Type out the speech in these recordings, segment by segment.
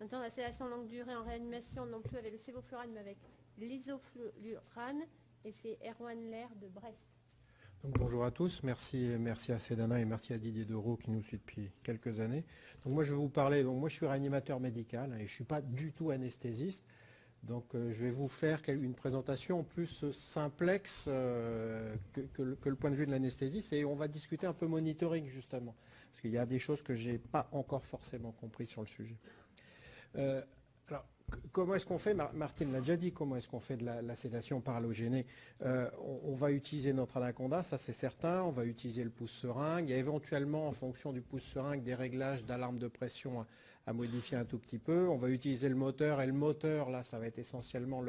Maintenant, la sédation longue durée en réanimation, non plus avec le sévoflurane, mais avec l'isoflurane. Et c'est Erwan Lair de Brest. Donc, bonjour à tous, merci à Cédana et merci à Didier Dereau qui nous suit depuis quelques années. Donc moi je vais vous parler, moi je suis réanimateur médical et je ne suis pas du tout anesthésiste. Donc je vais vous faire une présentation plus simplexe que le point de vue de l'anesthésiste et on va discuter un peu monitoring justement. Parce qu'il y a des choses que je n'ai pas encore forcément compris sur le sujet. Alors, comment est-ce qu'on fait, Martine l'a déjà dit, comment est-ce qu'on fait de la sédation par halogénée. On va utiliser notre anaconda, ça c'est certain, on va utiliser le pouce-seringue. Il y a éventuellement, en fonction du pouce-seringue, des réglages d'alarme de pression à modifier un tout petit peu. On va utiliser le moteur, et le moteur, là, ça va être essentiellement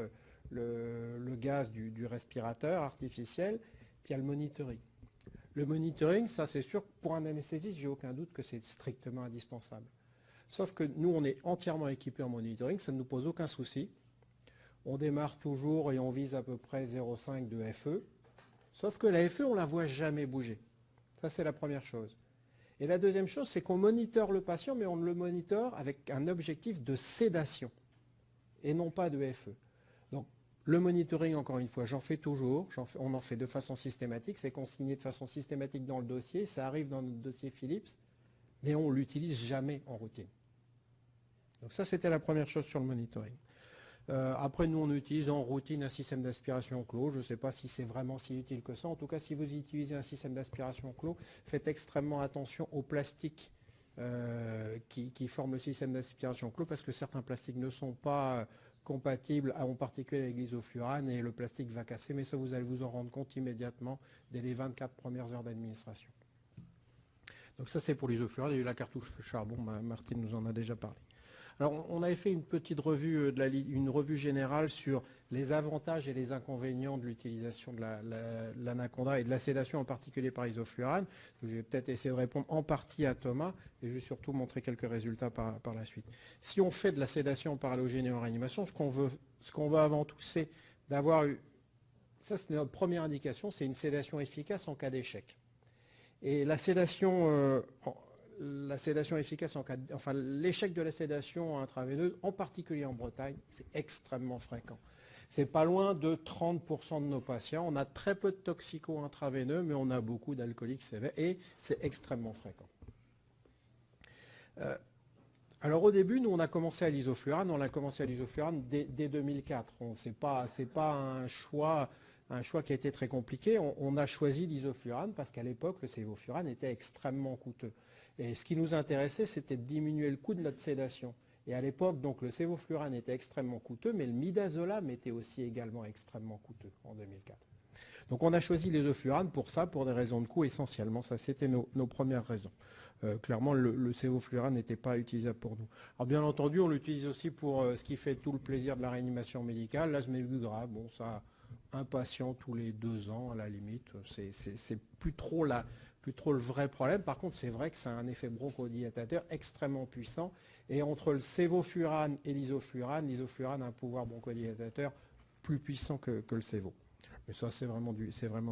le gaz du respirateur artificiel. Puis il y a le monitoring. Le monitoring, ça c'est sûr, pour un anesthésiste, j'ai aucun doute que c'est strictement indispensable. Sauf que nous, on est entièrement équipés en monitoring, ça ne nous pose aucun souci. On démarre toujours et on vise à peu près 0,5 de FE. Sauf que la FE, on ne la voit jamais bouger. Ça, c'est la première chose. Et la deuxième chose, c'est qu'on monitore le patient, mais on le monitore avec un objectif de sédation et non pas de FE. Donc, le monitoring, encore une fois, j'en fais toujours. On en fait de façon systématique. C'est consigné de façon systématique dans le dossier. Ça arrive dans notre dossier Philips, mais on ne l'utilise jamais en routine. Donc ça, c'était la première chose sur le monitoring. Après, nous, on utilise en routine un système d'aspiration clos. Je ne sais pas si c'est vraiment si utile que ça. En tout cas, si vous utilisez un système d'aspiration clos, faites extrêmement attention aux plastiques qui forment le système d'aspiration clos, parce que certains plastiques ne sont pas compatibles, en particulier avec l'isoflurane, et le plastique va casser. Mais ça, vous allez vous en rendre compte immédiatement dès les 24 premières heures d'administration. Donc ça, c'est pour l'isoflurane. Il y a eu la cartouche charbon, Martine nous en a déjà parlé. Alors, on avait fait une petite revue, une revue générale sur les avantages et les inconvénients de l'utilisation de l'anaconda et de la sédation, en particulier par isoflurane. Je vais peut-être essayer de répondre en partie à Thomas et je vais surtout montrer quelques résultats par la suite. Si on fait de la sédation par halogénée en réanimation, ce qu'on veut avant tout, c'est d'avoir eu, ça c'est notre première indication, c'est une sédation efficace en cas d'échec. Et la sédation efficace l'échec de la sédation intraveineuse, en particulier en Bretagne, c'est extrêmement fréquent. C'est pas loin de 30% de nos patients. On a très peu de toxicos intraveineux, mais on a beaucoup d'alcooliques sévères et c'est extrêmement fréquent. Alors au début, nous on a commencé à l'isoflurane. On a commencé à l'isoflurane dès 2004. C'est pas un choix qui a été très compliqué. On a choisi l'isoflurane parce qu'à l'époque, le sévoflurane était extrêmement coûteux. Et ce qui nous intéressait, c'était de diminuer le coût de notre sédation. Et à l'époque, donc, le sévoflurane était extrêmement coûteux, mais le midazolam était aussi également extrêmement coûteux en 2004. Donc on a choisi l'isoflurane pour ça, pour des raisons de coût essentiellement. Ça, c'était nos premières raisons. Clairement, le sévoflurane n'était pas utilisable pour nous. Alors bien entendu, on l'utilise aussi pour ce qui fait tout le plaisir de la réanimation médicale, l'asthme aigu grave. Bon, ça, un patient tous les 2 ans, à la limite, c'est plus trop le vrai problème. Par contre, c'est vrai que c'est un effet bronchodilatateur extrêmement puissant. Et entre le sévoflurane et l'isoflurane a un pouvoir bronchodilatateur plus puissant que le sévo. Mais ça, c'est vraiment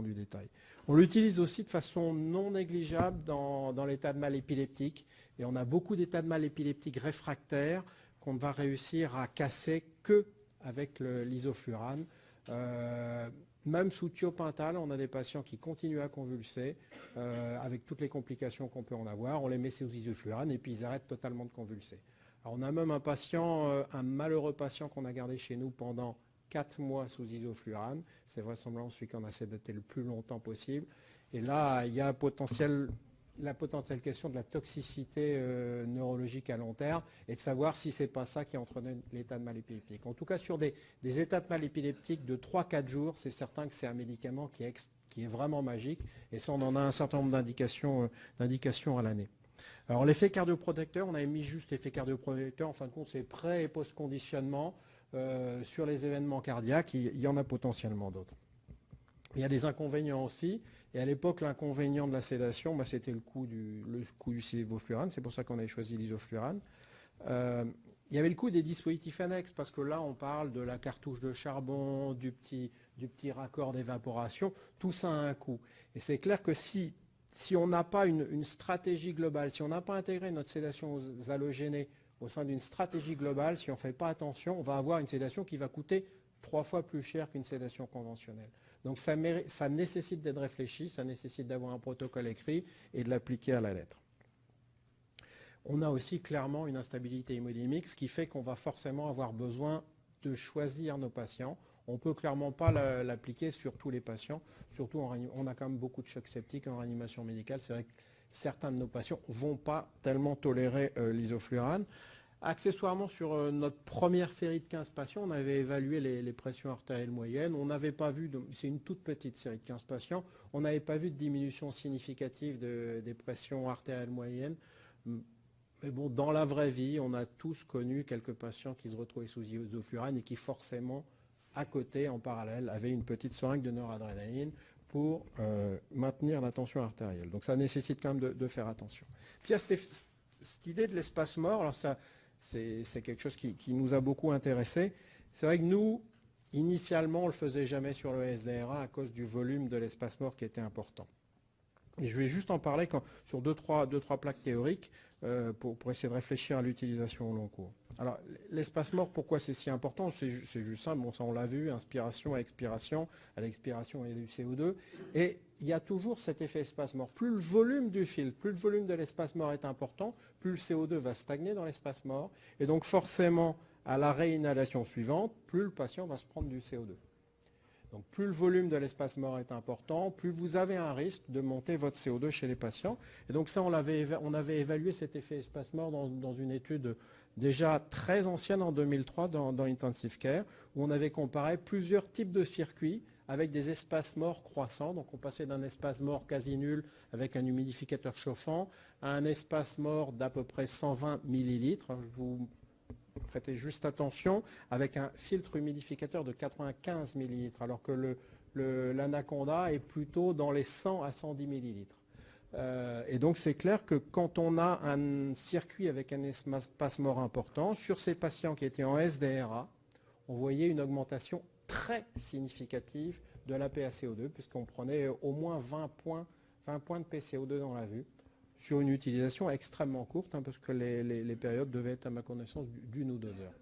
du détail. On l'utilise aussi de façon non négligeable dans l'état de mal épileptique. Et on a beaucoup d'états de mal épileptiques réfractaires qu'on ne va réussir à casser que avec l'isoflurane. Même sous thiopental, on a des patients qui continuent à convulser avec toutes les complications qu'on peut en avoir. On les met sous isoflurane et puis ils arrêtent totalement de convulser. Alors on a même un malheureux patient qu'on a gardé chez nous pendant 4 mois sous isoflurane. C'est vraisemblablement celui qu'on a sédaté le plus longtemps possible. Et là, il y a la potentielle question de la toxicité neurologique à long terme et de savoir si ce n'est pas ça qui entraîne l'état de mal épileptique. En tout cas, sur des états de mal épileptique de 3-4 jours, c'est certain que c'est un médicament qui est vraiment magique. Et ça, on en a un certain nombre d'indications à l'année. Alors, l'effet cardioprotecteur, on avait mis juste l'effet cardioprotecteur. En fin de compte, c'est pré- et post-conditionnement. Sur les événements cardiaques, il y en a potentiellement d'autres. Il y a des inconvénients aussi. Et à l'époque, l'inconvénient de la sédation, c'était le coût du sévoflurane. C'est pour ça qu'on avait choisi l'isoflurane. Il y avait le coût des dispositifs annexes, parce que là, on parle de la cartouche de charbon, du petit raccord d'évaporation. Tout ça a un coût. Et c'est clair que si on n'a pas une stratégie globale, si on n'a pas intégré notre sédation aux halogénés au sein d'une stratégie globale, si on ne fait pas attention, on va avoir une sédation qui va coûter 3 fois plus cher qu'une sédation conventionnelle. Donc ça nécessite d'être réfléchi, ça nécessite d'avoir un protocole écrit et de l'appliquer à la lettre. On a aussi clairement une instabilité hémodynamique, ce qui fait qu'on va forcément avoir besoin de choisir nos patients. On ne peut clairement pas l'appliquer sur tous les patients, surtout on a quand même beaucoup de chocs septiques en réanimation médicale. C'est vrai que certains de nos patients ne vont pas tellement tolérer l'isoflurane. Accessoirement, sur notre première série de 15 patients, on avait évalué les pressions artérielles moyennes. On n'avait pas vu, c'est une toute petite série de 15 patients, on n'avait pas vu de diminution significative des pressions artérielles moyennes. Mais bon, dans la vraie vie, on a tous connu quelques patients qui se retrouvaient sous isoflurane et qui forcément, à côté, en parallèle, avaient une petite seringue de noradrénaline pour maintenir la tension artérielle. Donc ça nécessite quand même de faire attention. Puis il y a cette idée de l'espace mort. Alors ça, c'est quelque chose qui nous a beaucoup intéressés. C'est vrai que nous, initialement, on ne le faisait jamais sur le SDRA à cause du volume de l'espace mort qui était important. Et je vais juste en parler sur deux, trois plaques théoriques pour essayer de réfléchir à l'utilisation au long cours. Alors, l'espace mort, pourquoi c'est si important? C'est juste simple, bon, ça on l'a vu, inspiration à expiration il y a du CO2. Et il y a toujours cet effet espace mort. Plus le volume du fil, plus le volume de l'espace mort est important, plus le CO2 va stagner dans l'espace mort. Et donc forcément, à la réinhalation suivante, plus le patient va se prendre du CO2. Donc plus le volume de l'espace mort est important, plus vous avez un risque de monter votre CO2 chez les patients. Et donc ça, on avait évalué cet effet espace mort dans une étude déjà très ancienne en 2003 dans Intensive Care, où on avait comparé plusieurs types de circuits avec des espaces morts croissants. Donc on passait d'un espace mort quasi nul avec un humidificateur chauffant à un espace mort d'à peu près 120 millilitres. Je vous prêtez juste attention, avec un filtre humidificateur de 95 millilitres, alors que l'Anaconda est plutôt dans les 100 à 110 millilitres. Et donc c'est clair que quand on a un circuit avec un espace mort important, sur ces patients qui étaient en SDRA, on voyait une augmentation très significative de la PaCO2, puisqu'on prenait au moins 20 points de PCO2 dans la vue, sur une utilisation extrêmement courte, parce que les périodes devaient être, à ma connaissance, d'1 ou 2 heures.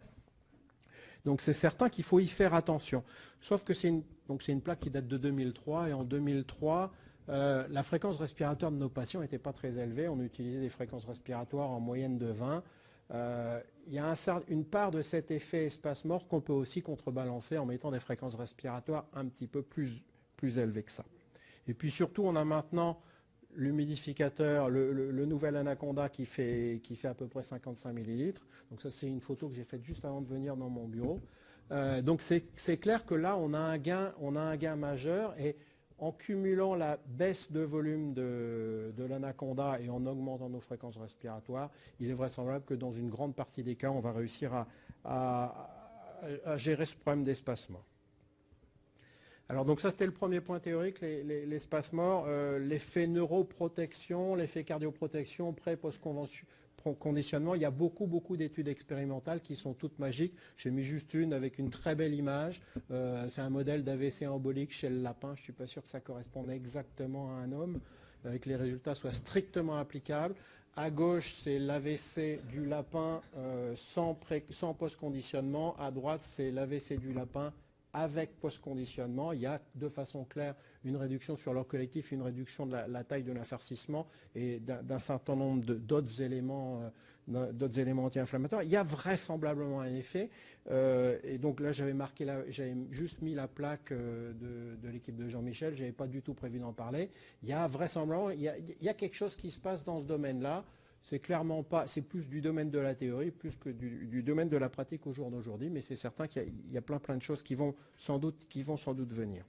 Donc c'est certain qu'il faut y faire attention. Sauf que c'est une plaque qui date de 2003, et en 2003, la fréquence respiratoire de nos patients n'était pas très élevée. On utilisait des fréquences respiratoires en moyenne de 20. Il y a une part de cet effet espace mort qu'on peut aussi contrebalancer en mettant des fréquences respiratoires un petit peu plus élevées que ça. Et puis surtout, on a maintenant l'humidificateur, le nouvel Anaconda qui fait à peu près 55 millilitres. Donc ça, c'est une photo que j'ai faite juste avant de venir dans mon bureau. Donc c'est clair que là, on a un gain majeur, et en cumulant la baisse de volume de l'Anaconda et en augmentant nos fréquences respiratoires, il est vraisemblable que dans une grande partie des cas, on va réussir à gérer ce problème d'espace mort. Alors donc ça, c'était le premier point théorique, l'espace mort, l'effet neuroprotection, l'effet cardioprotection, post-conditionnement. Il y a beaucoup d'études expérimentales qui sont toutes magiques. J'ai mis juste une avec une très belle image. C'est un modèle d'AVC embolique chez le lapin. Je ne suis pas sûr que ça corresponde exactement à un homme, que les résultats soient strictement applicables. À gauche, c'est l'AVC du lapin sans post-conditionnement. À droite, c'est l'AVC du lapin avec post-conditionnement. Il y a de façon claire une réduction sur leur collectif, une réduction de la taille de l'infarcissement et d'un certain nombre d'autres éléments anti-inflammatoires. Il y a vraisemblablement un effet. Et donc là, j'avais juste mis la plaque de l'équipe de Jean-Michel. Je n'avais pas du tout prévu d'en parler. Il y a vraisemblablement, il y a quelque chose qui se passe dans ce domaine-là. C'est clairement pas, c'est plus du domaine de la théorie, plus que du domaine de la pratique au jour d'aujourd'hui, mais c'est certain qu'il y a plein de choses qui vont sans doute venir.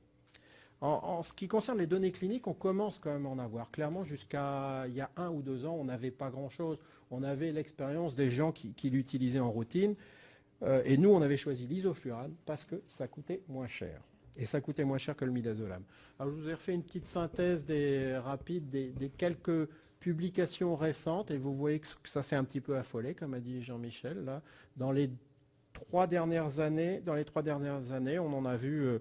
En ce qui concerne les données cliniques, on commence quand même à en avoir. Clairement, jusqu'à il y a 1 ou 2 ans, on n'avait pas grand-chose. On avait l'expérience des gens qui l'utilisaient en routine. Et nous, on avait choisi l'isoflurane parce que ça coûtait moins cher. Et ça coûtait moins cher que le midazolam. Alors, je vous ai refait une petite synthèse rapide des quelques publications récentes, et vous voyez que ça s'est un petit peu affolé, comme a dit Jean-Michel. Là, dans les 3 dernières années, on en a vu,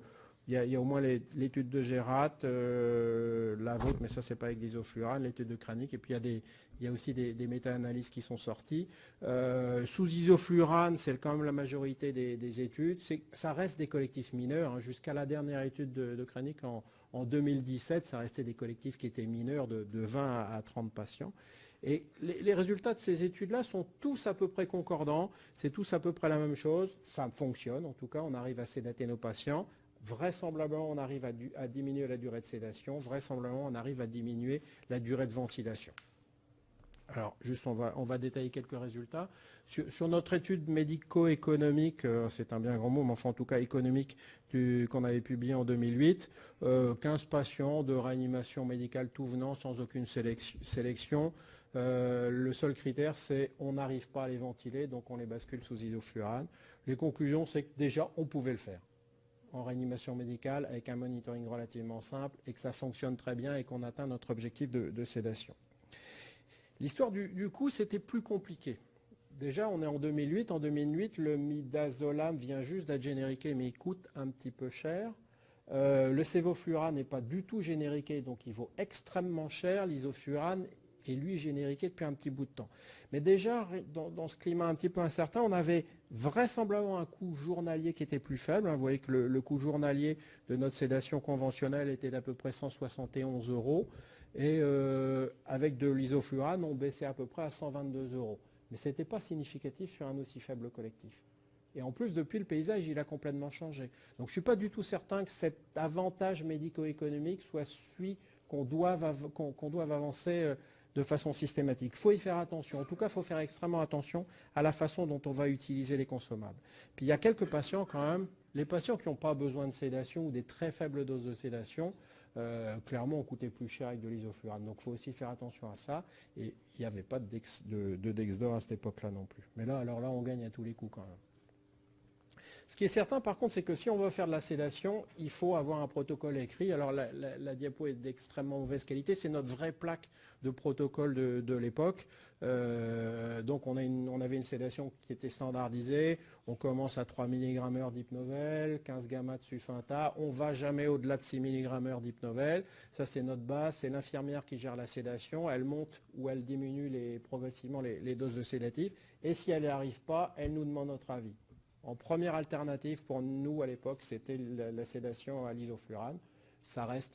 il y a au moins l'étude de Gérat, la vôtre, mais ça c'est pas avec l'isoflurane, l'étude de Kranik, et puis il Il y a aussi des méta-analyses qui sont sorties. Sous isoflurane, c'est quand même la majorité des études. Ça reste des collectifs mineurs. Hein. Jusqu'à la dernière étude de Kreinig en 2017, ça restait des collectifs qui étaient mineurs de 20 à 30 patients. Et les résultats de ces études-là sont tous à peu près concordants. C'est tous à peu près la même chose. Ça fonctionne. En tout cas, on arrive à sédater nos patients. Vraisemblablement, on arrive à diminuer la durée de sédation. Vraisemblablement, on arrive à diminuer la durée de ventilation. Alors, juste, on va détailler quelques résultats. Sur notre étude médico-économique, c'est un bien grand mot, mais enfin, en tout cas économique, qu'on avait publié en 2008, 15 patients de réanimation médicale tout venant, sans aucune sélection. Le seul critère, c'est on n'arrive pas à les ventiler, donc on les bascule sous isoflurane. Les conclusions, c'est que déjà, on pouvait le faire en réanimation médicale avec un monitoring relativement simple et que ça fonctionne très bien et qu'on atteint notre objectif de sédation. L'histoire du coût, c'était plus compliqué. Déjà, on est en 2008. En 2008, le midazolam vient juste d'être génériqué, mais il coûte un petit peu cher. Le sévoflurane n'est pas du tout génériqué, donc il vaut extrêmement cher. L'isoflurane est, lui, génériqué depuis un petit bout de temps. Mais déjà, dans ce climat un petit peu incertain, on avait vraisemblablement un coût journalier qui était plus faible. Vous voyez que le coût journalier de notre sédation conventionnelle était d'à peu près 171 €. Et avec de l'isoflurane, on baissait à peu près à 122 €. Mais ce n'était pas significatif sur un aussi faible collectif. Et en plus, depuis, le paysage, il a complètement changé. Donc je ne suis pas du tout certain que cet avantage médico-économique soit celui qu'on doive avancer de façon systématique. Il faut y faire attention. En tout cas, il faut faire extrêmement attention à la façon dont on va utiliser les consommables. Puis il y a quelques patients quand même, les patients qui n'ont pas besoin de sédation ou des très faibles doses de sédation, clairement, on coûtait plus cher avec de l'isoflurane. Donc, il faut aussi faire attention à ça. Et il n'y avait pas de Dexdor à cette époque-là non plus. Mais là, alors là, on gagne à tous les coups quand même. Ce qui est certain, par contre, c'est que si on veut faire de la sédation, il faut avoir un protocole écrit. Alors, la diapo est d'extrêmement mauvaise qualité. C'est notre vraie plaque de protocole de l'époque. Donc, on avait une sédation qui était standardisée. On commence à 3 mg/h d'hypnovel, 15 gamma de Sufinta. On ne va jamais au-delà de 6 mg/h d'hypnovel. Ça, c'est notre base. C'est l'infirmière qui gère la sédation. Elle monte ou elle diminue progressivement les doses de sédatifs. Et si elle n'y arrive pas, elle nous demande notre avis. En première alternative, pour nous, à l'époque, c'était la sédation à l'isoflurane. Ça reste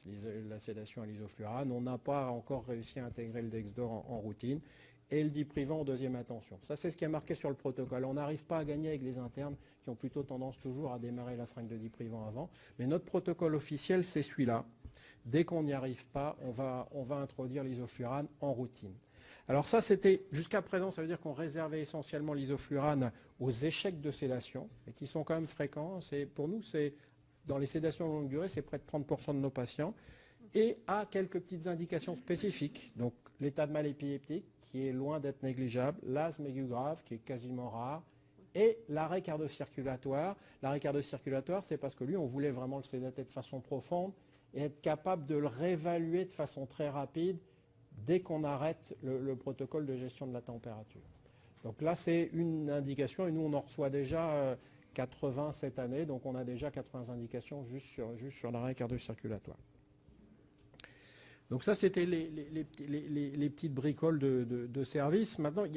la sédation à l'isoflurane. On n'a pas encore réussi à intégrer le Dexdor en routine. Et le diprivant en deuxième intention. Ça, c'est ce qui est marqué sur le protocole. On n'arrive pas à gagner avec les internes qui ont plutôt tendance toujours à démarrer la seringue de diprivant avant. Mais notre protocole officiel, c'est celui-là. Dès qu'on n'y arrive pas, on va introduire l'isoflurane en routine. Alors ça, c'était jusqu'à présent, ça veut dire qu'on réservait essentiellement l'isoflurane aux échecs de sédation, et qui sont quand même fréquents. Pour nous, dans les sédations longue durée, c'est près de 30% de nos patients, et à quelques petites indications spécifiques. Donc l'état de mal épileptique, qui est loin d'être négligeable, l'asthme aigu grave, qui est quasiment rare, et l'arrêt cardio-circulatoire. L'arrêt cardio-circulatoire, c'est parce que lui, on voulait vraiment le sédater de façon profonde et être capable de le réévaluer de façon très rapide dès qu'on arrête le protocole de gestion de la température. Donc là, c'est une indication, et nous, on en reçoit déjà 80 cette année, donc on a déjà 80 indications juste sur l'arrêt cardio-circulatoire. Donc ça, c'était les petites bricoles de service. Maintenant, il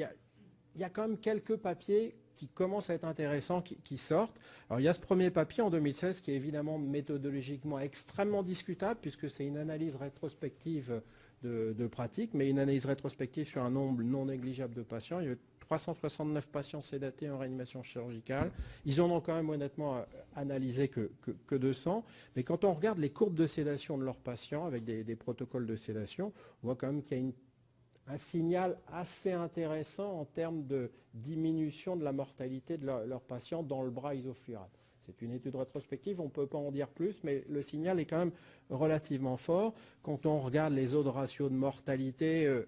y a quand même quelques papiers qui commencent à être intéressants, qui sortent. Alors, il y a ce premier papier en 2016 qui est évidemment méthodologiquement extrêmement discutable, puisque c'est une analyse rétrospective de pratique, mais une analyse rétrospective sur un nombre non négligeable de patients. Il y a eu 369 patients sédatés en réanimation chirurgicale. Ils en ont quand même honnêtement analysé que 200. Mais quand on regarde les courbes de sédation de leurs patients avec des protocoles de sédation, on voit quand même qu'il y a un signal assez intéressant en termes de diminution de la mortalité de leurs patients dans le bras isoflurane. C'est une étude rétrospective, on ne peut pas en dire plus, mais le signal est quand même relativement fort. Quand on regarde les autres ratios de mortalité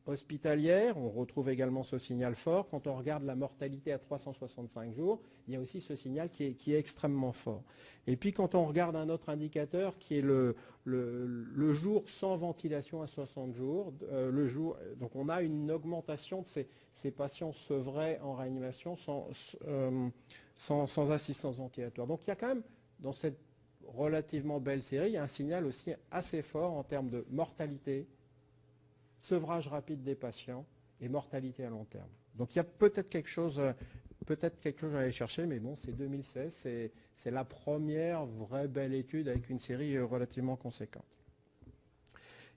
hospitalière, on retrouve également ce signal fort. Quand on regarde la mortalité à 365 jours, il y a aussi ce signal qui est extrêmement fort. Et puis quand on regarde un autre indicateur qui est le jour sans ventilation à 60 jours, donc on a une augmentation de ces patients sevrés en réanimation sans assistance ventilatoire. Donc il y a quand même, dans cette relativement belle série, il y a un signal aussi assez fort en termes de mortalité, sevrage rapide des patients et mortalité à long terme. Donc il y a peut-être quelque chose à aller chercher, mais bon, c'est 2016, c'est la première vraie belle étude avec une série relativement conséquente.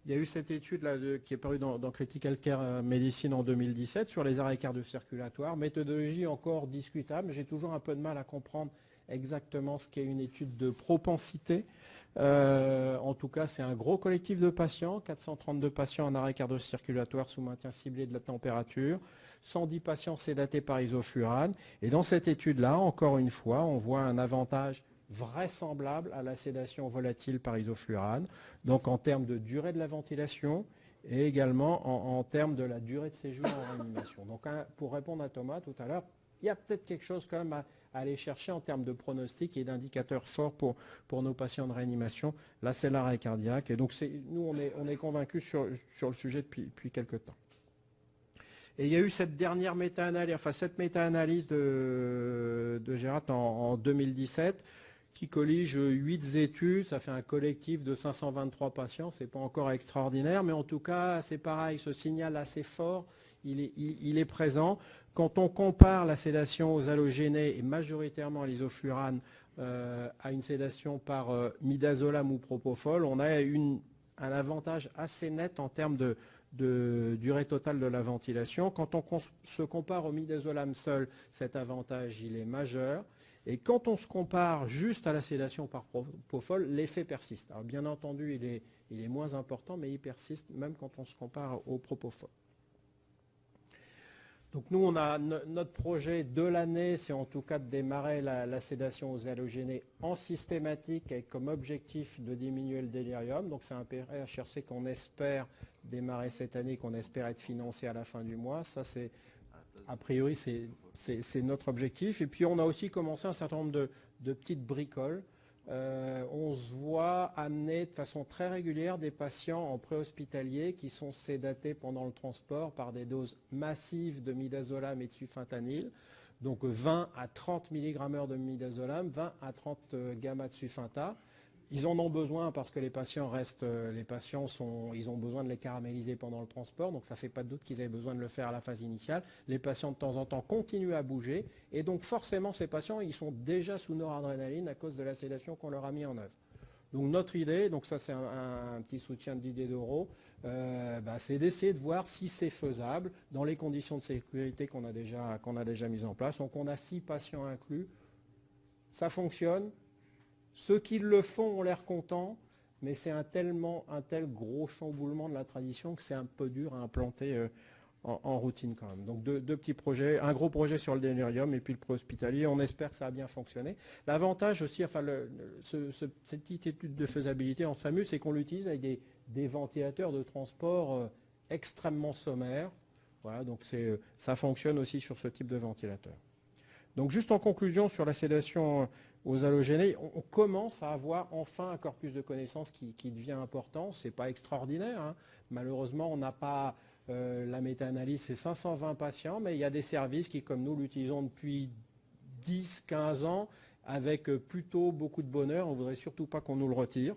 Il y a eu cette étude là, qui est parue dans Critical Care Medicine en 2017 sur les arrêts cardio-circulatoires. Méthodologie encore discutable. J'ai toujours un peu de mal à comprendre exactement ce qu'est une étude de propensité. En tout cas, c'est un gros collectif de patients, 432 patients en arrêt cardio-circulatoire sous maintien ciblé de la température, 110 patients sédatés par isoflurane. Et dans cette étude-là, encore une fois, on voit un avantage vraisemblable à la sédation volatile par isoflurane, donc en termes de durée de la ventilation et également en termes de la durée de séjour en réanimation. Donc pour répondre à Thomas tout à l'heure, il y a peut-être quelque chose quand même à aller chercher en termes de pronostic et d'indicateurs forts pour nos patients de réanimation. Là, c'est l'arrêt cardiaque. Et donc, nous, on est convaincus sur le sujet depuis quelques temps. Et il y a eu cette dernière méta-analyse, enfin cette méta-analyse de Gérard en 2017 qui collige 8 études. Ça fait un collectif de 523 patients. Ce n'est pas encore extraordinaire, mais en tout cas, c'est pareil, ce signal assez fort, il est présent. Quand on compare la sédation aux halogénés et majoritairement à l'isoflurane à une sédation par midazolam ou propofol, on a un avantage assez net en termes de durée totale de la ventilation. Quand on se compare au midazolam seul, cet avantage il est majeur. Et quand on se compare juste à la sédation par propofol, l'effet persiste. Alors bien entendu, il est moins important, mais il persiste même quand on se compare au propofol. Donc nous, on a notre projet de l'année, c'est en tout cas de démarrer la sédation aux halogénés en systématique avec comme objectif de diminuer le délirium. Donc c'est un PHRC qu'on espère démarrer cette année, qu'on espère être financé à la fin du mois. Ça, c'est a priori, c'est notre objectif. Et puis on a aussi commencé un certain nombre de petites bricoles. On se voit amener de façon très régulière des patients en préhospitalier qui sont sédatés pendant le transport par des doses massives de midazolam et de sufentanil, donc 20 à 30 mg de midazolam, 20 à 30 gamma de sufenta. Ils en ont besoin parce que les patients ils ont besoin de les caraméliser pendant le transport, donc ça ne fait pas de doute qu'ils avaient besoin de le faire à la phase initiale. Les patients de temps en temps continuent à bouger et donc forcément ces patients ils sont déjà sous noradrénaline à cause de la sédation qu'on leur a mis en œuvre. Donc notre idée, donc ça c'est un petit soutien de Didier Doro, c'est d'essayer de voir si c'est faisable dans les conditions de sécurité qu'on a déjà mises en place. Donc on a 6 patients inclus, ça fonctionne. Ceux qui le font ont l'air contents, mais c'est un tel gros chamboulement de la tradition que c'est un peu dur à implanter en routine quand même. Donc deux petits projets, un gros projet sur le délirium et puis le préhospitalier. On espère que ça a bien fonctionné. L'avantage aussi, enfin cette petite étude de faisabilité en SAMU, c'est qu'on l'utilise avec des ventilateurs de transport extrêmement sommaires. Voilà, donc ça fonctionne aussi sur ce type de ventilateur. Donc juste en conclusion sur la sédation aux halogénés, on commence à avoir enfin un corpus de connaissances qui devient important. Ce n'est pas extraordinaire, hein. Malheureusement, on n'a pas la méta-analyse, c'est 520 patients, mais il y a des services qui, comme nous, l'utilisons depuis 10-15 ans avec plutôt beaucoup de bonheur. On ne voudrait surtout pas qu'on nous le retire.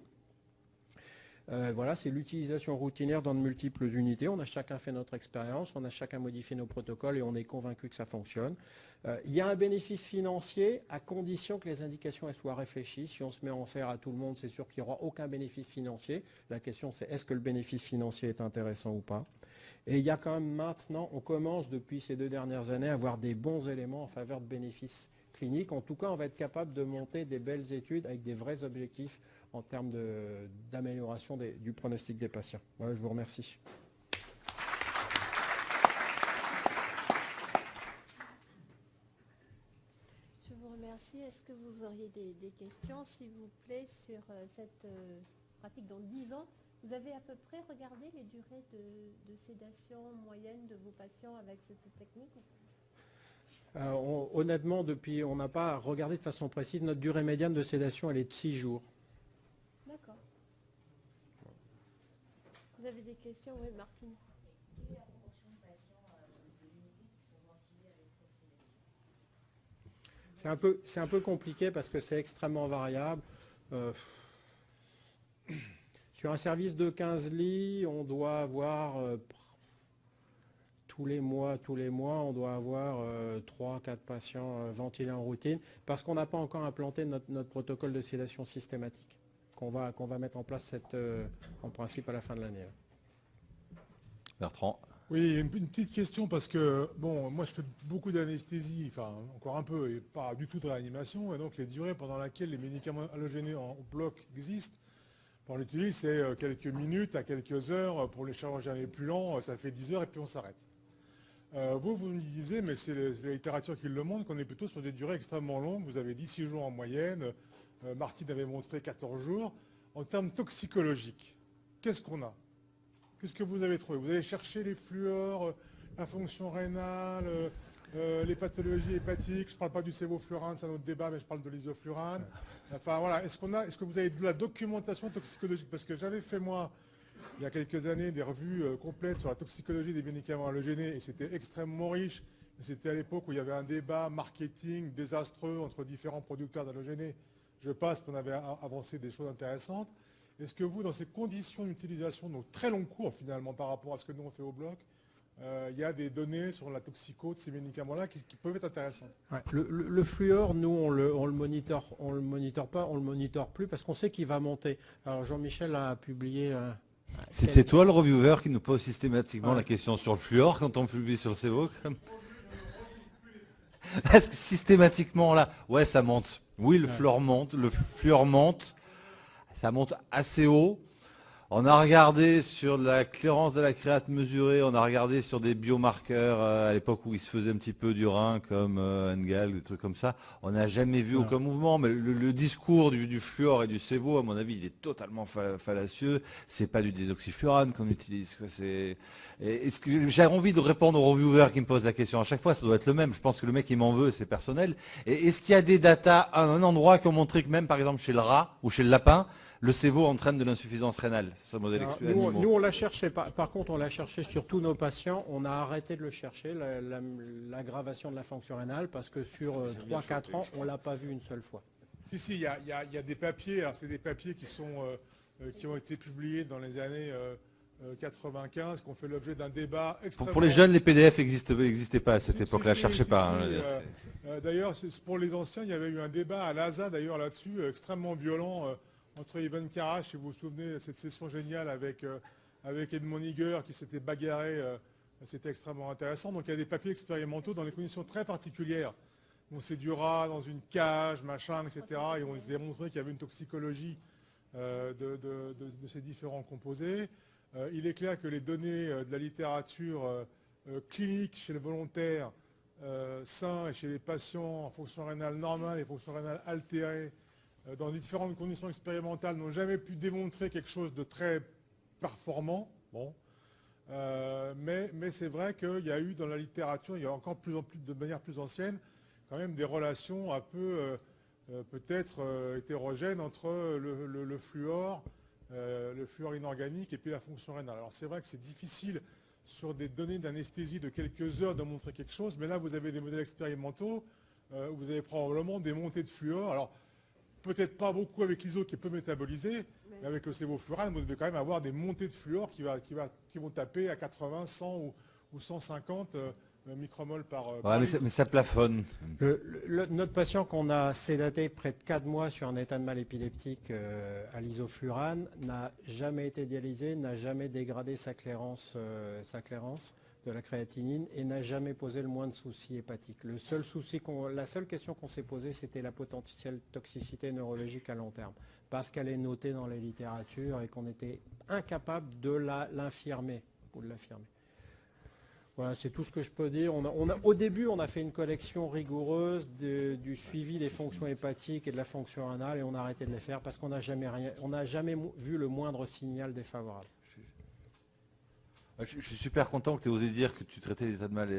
Voilà, c'est l'utilisation routinière dans de multiples unités. On a chacun fait notre expérience, on a chacun modifié nos protocoles et on est convaincu que ça fonctionne. Il y a un bénéfice financier à condition que les indications soient réfléchies. Si on se met à en faire à tout le monde, c'est sûr qu'il n'y aura aucun bénéfice financier. La question c'est est-ce que le bénéfice financier est intéressant ou pas. Et il y a quand même maintenant, on commence depuis ces 2 dernières années à avoir des bons éléments en faveur de bénéfices cliniques. En tout cas, on va être capable de monter des belles études avec des vrais objectifs en termes d'amélioration du pronostic des patients. Voilà, je vous remercie. Je vous remercie. Est-ce que vous auriez des questions, s'il vous plaît, sur cette pratique dans 10 ans? Vous avez à peu près regardé les durées de sédation moyenne de vos patients avec cette technique? Honnêtement, on n'a pas regardé de façon précise. Notre durée médiane de sédation, elle est de 6 jours. D'accord. Vous avez des questions? Oui, Martine. Quelle est la proportion de patients de l'unité qui sont ventilés avec cette sédation? C'est un peu compliqué parce que c'est extrêmement variable. Sur un service de 15 lits, on doit avoir tous les mois, on doit avoir 3-4 patients ventilés en routine parce qu'on n'a pas encore implanté notre protocole de sédation systématique qu'on va mettre en place en principe à la fin de l'année. Bertrand. Oui, une petite question parce que, bon, moi je fais beaucoup d'anesthésie, enfin encore un peu, et pas du tout de réanimation, et donc les durées pendant lesquelles les médicaments halogénés en bloc existent, on l'utilise, c'est quelques minutes à quelques heures. Pour les chirurgiens les plus lents, ça fait 10 heures et puis on s'arrête. Vous me disiez, mais c'est la littérature qui le montre, qu'on est plutôt sur des durées extrêmement longues. Vous avez 16 jours en moyenne. Martine avait montré 14 jours. En termes toxicologiques, qu'est-ce qu'on a? Qu'est-ce que vous avez trouvé? Vous avez cherché les fluors, la fonction rénale, les pathologies hépatiques. Je ne parle pas du sévoflurane, c'est un autre débat, mais je parle de l'isoflurane. Enfin voilà, est-ce que vous avez de la documentation toxicologique? Parce que j'avais fait moi, il y a quelques années, des revues complètes sur la toxicologie des médicaments halogénés et c'était extrêmement riche. C'était à l'époque où il y avait un débat marketing désastreux entre différents producteurs d'halogénés. Je passe, qu'on avait avancé des choses intéressantes. Est-ce que vous, dans ces conditions d'utilisation, donc très long cours finalement par rapport à ce que nous on fait au bloc, il y a des données sur la toxico de ces médicaments-là qui peuvent être intéressantes? Ouais, le fluor, nous, on le monitore pas, on le monitore plus parce qu'on sait qu'il va monter. Alors Jean-Michel a publié... C'est toi le reviewer qui nous pose systématiquement la question sur le fluor quand on publie sur le Sévoc. Est-ce que systématiquement là, ouais, ça monte. Oui, le fluor monte, ça monte assez haut. On a regardé sur la clairance de la créate mesurée, on a regardé sur des biomarqueurs à l'époque où il se faisait un petit peu du rein comme Engal, des trucs comme ça. On n'a jamais vu aucun mouvement, mais le discours du fluor et du sévo, à mon avis, il est totalement fallacieux. C'est pas du désoxyflurane qu'on utilise. Est-ce que j'ai envie de répondre aux reviewers qui me posent la question à chaque fois? Ça doit être le même. Je pense que le mec il m'en veut, c'est personnel. Et est-ce qu'il y a des datas à un endroit qui ont montré que même par exemple chez le rat ou chez le lapin, le sévo entraîne de l'insuffisance rénale? C'est un modèle Nous, on l'a cherché. Par contre, on l'a cherché sur tous nos patients. On a arrêté de le chercher, l'aggravation de la fonction rénale, parce que sur 3-4 ans, on ne l'a pas vu une seule fois. Si, il y a des papiers. Alors, c'est des papiers qui ont été publiés dans les années 95, qui ont fait l'objet d'un débat extrêmement... Pour les jeunes, les PDF n'existaient pas à cette époque-là. Cherchez pas. D'ailleurs, pour les anciens, il y avait eu un débat à l'ASA, d'ailleurs, là-dessus, extrêmement violent, entre Ivan Karash, si vous vous souvenez, cette session géniale avec Edmond Niger qui s'était bagarré, c'était extrêmement intéressant. Donc il y a des papiers expérimentaux dans des conditions très particulières. On s'est du rat dans une cage, machin, etc. Et on s'est démontré qu'il y avait une toxicologie de ces différents composés. Il est clair que les données de la littérature clinique chez les volontaires sains et chez les patients en fonction rénale normale et fonction rénale altérée, dans différentes conditions expérimentales, n'ont jamais pu démontrer quelque chose de très performant. Bon. Mais c'est vrai qu'il y a eu dans la littérature, il y a encore de manière plus ancienne, quand même des relations un peu peut-être hétérogènes entre le fluor inorganique et puis la fonction rénale. Alors c'est vrai que c'est difficile sur des données d'anesthésie de quelques heures de montrer quelque chose, mais là vous avez des modèles expérimentaux, vous avez probablement des montées de fluor. Alors peut-être pas beaucoup avec l'ISO qui est peu métabolisé, mais avec le sévoflurane, vous devez quand même avoir des montées de fluor qui vont taper à 80, 100 ou 150 micromoles par litre. Mais ça plafonne. Notre patient qu'on a sédaté près de 4 mois sur un état de mal épileptique à l'isoflurane n'a jamais été dialysé, n'a jamais dégradé sa clairance de la créatinine et n'a jamais posé le moindre souci hépatique. La seule question qu'on s'est posée, c'était la potentielle toxicité neurologique à long terme, parce qu'elle est notée dans les littératures et qu'on était incapable de l'infirmer ou de l'affirmer. Voilà, c'est tout ce que je peux dire. Au début, on a fait une collection rigoureuse du suivi des fonctions hépatiques et de la fonction rénale et on a arrêté de les faire parce qu'on n'a jamais vu le moindre signal défavorable. Je suis super content que tu aies osé dire que tu traitais les états de mal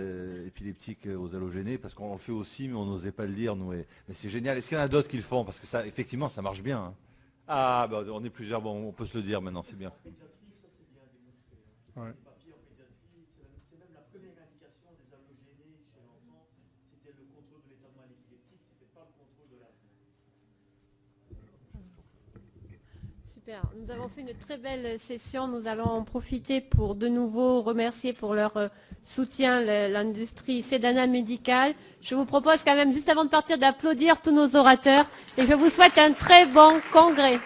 épileptiques aux halogénés, parce qu'on le fait aussi, mais on n'osait pas le dire, nous. Mais c'est génial. Est-ce qu'il y en a d'autres qui le font? Parce que ça, effectivement, ça marche bien. Hein. Ah, bah, on est plusieurs, bon, on peut se le dire maintenant, c'est bien. En pédiatrie, ça c'est bien démontré. Ouais. Les papiers en pédiatrie, c'est même la première indication des halogénés chez l'enfant, c'était le contrôle de l'état de mal épileptique, c'était pas le contrôle de l'asthme. Super. Super. Nous avons fait une très belle session. Nous allons en profiter pour de nouveau remercier pour leur soutien l'industrie Sedana médicale. Je vous propose quand même, juste avant de partir, d'applaudir tous nos orateurs et je vous souhaite un très bon congrès.